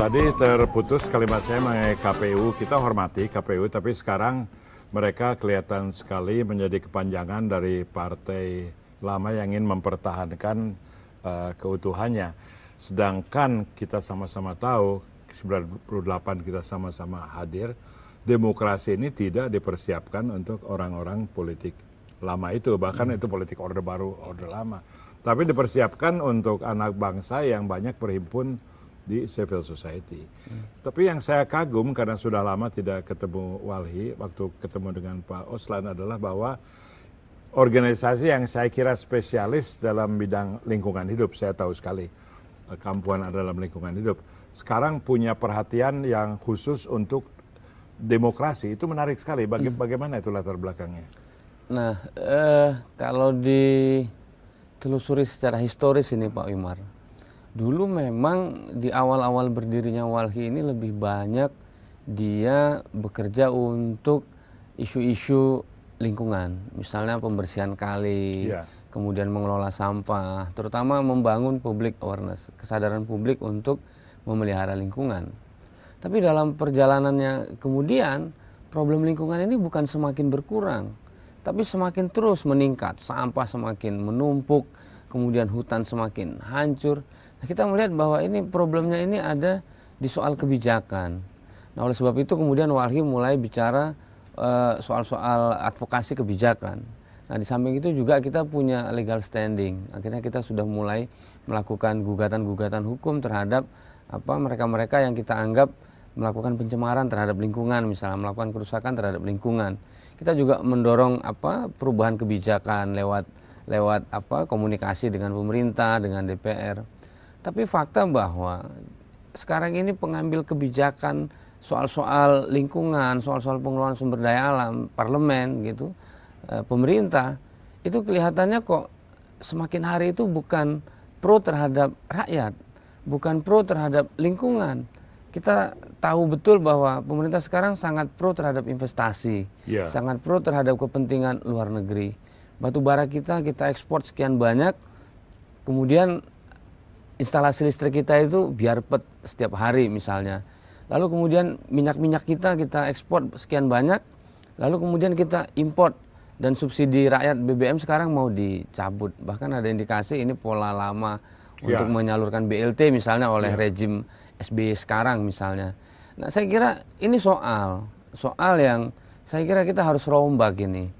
Tadi terputus kalimat saya mengenai KPU. Kita hormati KPU, tapi sekarang mereka kelihatan sekali menjadi kepanjangan dari partai lama yang ingin mempertahankan keutuhannya. Sedangkan kita sama-sama tahu, 98 kita sama-sama hadir, demokrasi ini tidak dipersiapkan untuk orang-orang politik lama itu. Bahkan itu politik orde baru, orde lama. Tapi dipersiapkan untuk anak bangsa yang banyak berhimpun di civil society. Tapi yang saya kagum karena sudah lama tidak ketemu Walhi, waktu ketemu dengan Pak Oslan adalah bahwa organisasi yang saya kira spesialis dalam bidang lingkungan hidup, saya tahu sekali Kampuan ada dalam lingkungan hidup, sekarang punya perhatian yang khusus untuk demokrasi. Itu menarik sekali. Bagaimana itu latar belakangnya? Nah, kalau ditelusuri secara historis ini Pak Wimar, dulu memang di awal-awal berdirinya Walhi ini lebih banyak dia bekerja untuk isu-isu lingkungan, misalnya pembersihan kali, kemudian mengelola sampah, terutama membangun public awareness, kesadaran publik untuk memelihara lingkungan. Tapi dalam perjalanannya kemudian problem lingkungan ini bukan semakin berkurang, tapi semakin terus meningkat, sampah semakin menumpuk, kemudian hutan semakin hancur. Kita melihat bahwa ini problemnya ini ada di soal kebijakan. Nah, oleh sebab itu kemudian Walhi mulai bicara soal-soal advokasi kebijakan. Nah, di samping itu juga kita punya legal standing. Akhirnya kita sudah mulai melakukan gugatan-gugatan hukum terhadap mereka-mereka yang kita anggap melakukan pencemaran terhadap lingkungan, misalnya melakukan kerusakan terhadap lingkungan. Kita juga mendorong perubahan kebijakan lewat komunikasi dengan pemerintah, dengan DPR. Tapi fakta bahwa sekarang ini pengambil kebijakan soal-soal lingkungan, soal-soal pengelolaan sumber daya alam, parlemen gitu, pemerintah, itu kelihatannya kok semakin hari itu bukan pro terhadap rakyat, bukan pro terhadap lingkungan. Kita tahu betul bahwa pemerintah sekarang sangat pro terhadap investasi, sangat pro terhadap kepentingan luar negeri. Batu bara kita ekspor sekian banyak, kemudian instalasi listrik kita itu biar setiap hari misalnya. Lalu kemudian minyak kita ekspor sekian banyak, lalu kemudian kita import dan subsidi rakyat BBM sekarang mau dicabut. Bahkan ada indikasi ini pola lama untuk menyalurkan BLT misalnya oleh rejim SBY sekarang misalnya. Nah, saya kira ini soal yang saya kira kita harus rombak ini.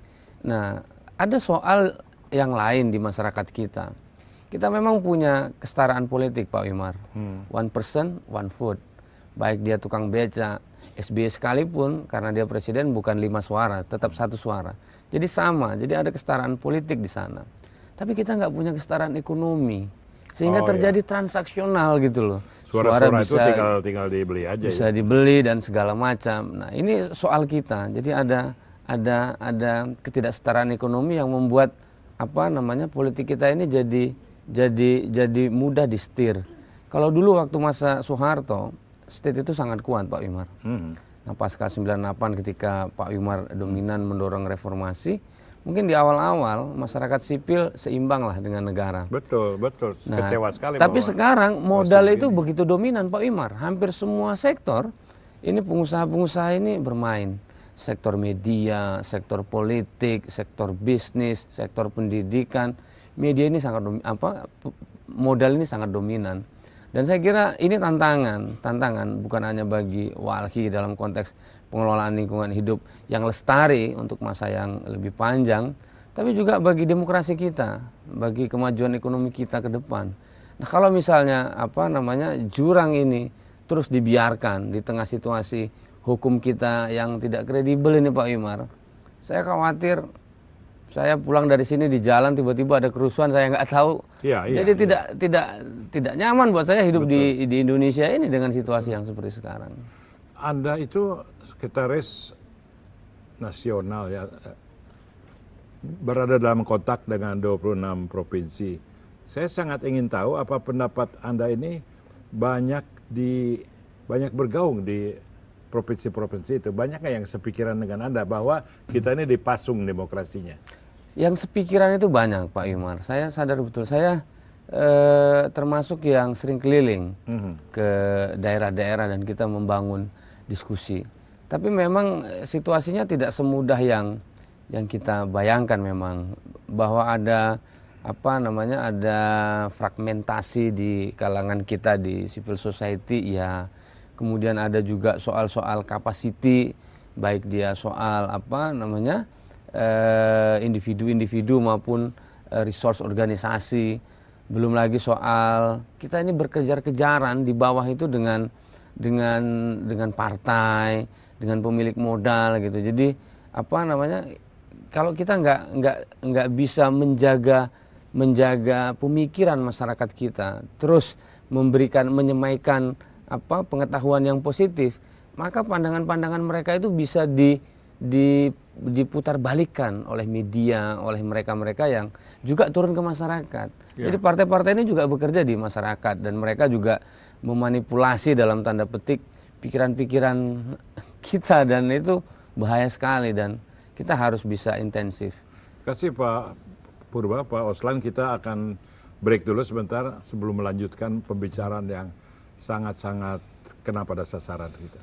Nah, ada soal yang lain di masyarakat kita. Kita memang punya kesetaraan politik Pak Wimar. One person, one vote. Baik dia tukang beca, SBY sekalipun karena dia presiden bukan 5 suara, tetap 1 suara. Jadi sama, jadi ada kesetaraan politik di sana. Tapi kita nggak punya kesetaraan ekonomi. Sehingga terjadi transaksional gitu loh. Suara bisa, itu tinggal dibeli aja. Bisa dibeli dan segala macam. Nah, ini soal kita. Jadi ada ketidaksetaraan ekonomi yang membuat politik kita ini jadi mudah disetir. Kalau dulu waktu masa Soeharto, state itu sangat kuat Pak Wimar. Nah, pasca 98 ketika Pak Wimar dominan mendorong reformasi, mungkin di awal-awal masyarakat sipil seimbang lah dengan negara. Betul. Nah, kecewa sekali. Tapi sekarang modal itu begitu dominan Pak Wimar. Hampir semua sektor, ini pengusaha-pengusaha ini bermain. Sektor media, sektor politik, sektor bisnis, sektor pendidikan. Media ini modal ini sangat dominan. Dan saya kira ini tantangan bukan hanya bagi Walhi dalam konteks pengelolaan lingkungan hidup yang lestari untuk masa yang lebih panjang, tapi juga bagi demokrasi kita, bagi kemajuan ekonomi kita ke depan. Nah, kalau misalnya jurang ini terus dibiarkan di tengah situasi hukum kita yang tidak kredibel ini Pak Wimar, saya khawatir saya pulang dari sini di jalan tiba-tiba ada kerusuhan saya nggak tahu. Jadi tidak nyaman buat saya hidup di Indonesia ini dengan situasi yang seperti sekarang. Anda itu sekretaris nasional ya, berada dalam kontak dengan 26 provinsi. Saya sangat ingin tahu apa pendapat Anda ini banyak bergaung di provinsi-provinsi itu. Banyak nggak yang sepikiran dengan Anda bahwa kita ini dipasung demokrasinya? Yang sepikiran itu banyak Pak Wimar. Saya sadar betul, saya termasuk yang sering keliling ke daerah-daerah dan kita membangun diskusi. Tapi memang situasinya tidak semudah yang kita bayangkan memang, bahwa ada ada fragmentasi di kalangan kita di civil society ya. Kemudian ada juga soal-soal capacity, baik dia soal individu-individu maupun resource organisasi. Belum lagi soal kita ini berkejar-kejaran di bawah itu dengan partai, dengan pemilik modal gitu. Jadi kalau kita nggak bisa menjaga pemikiran masyarakat kita, terus menyemaikan pengetahuan yang positif, maka pandangan-pandangan mereka itu bisa diputar balikan oleh media, oleh mereka-mereka yang juga turun ke masyarakat. Yeah. Jadi partai-partai ini juga bekerja di masyarakat dan mereka juga memanipulasi dalam tanda petik pikiran-pikiran kita, dan itu bahaya sekali dan kita harus bisa intensif. Terima kasih Pak Purba, Pak Oslan. Kita akan break dulu sebentar sebelum melanjutkan pembicaraan yang sangat-sangat kena pada sasaran kita.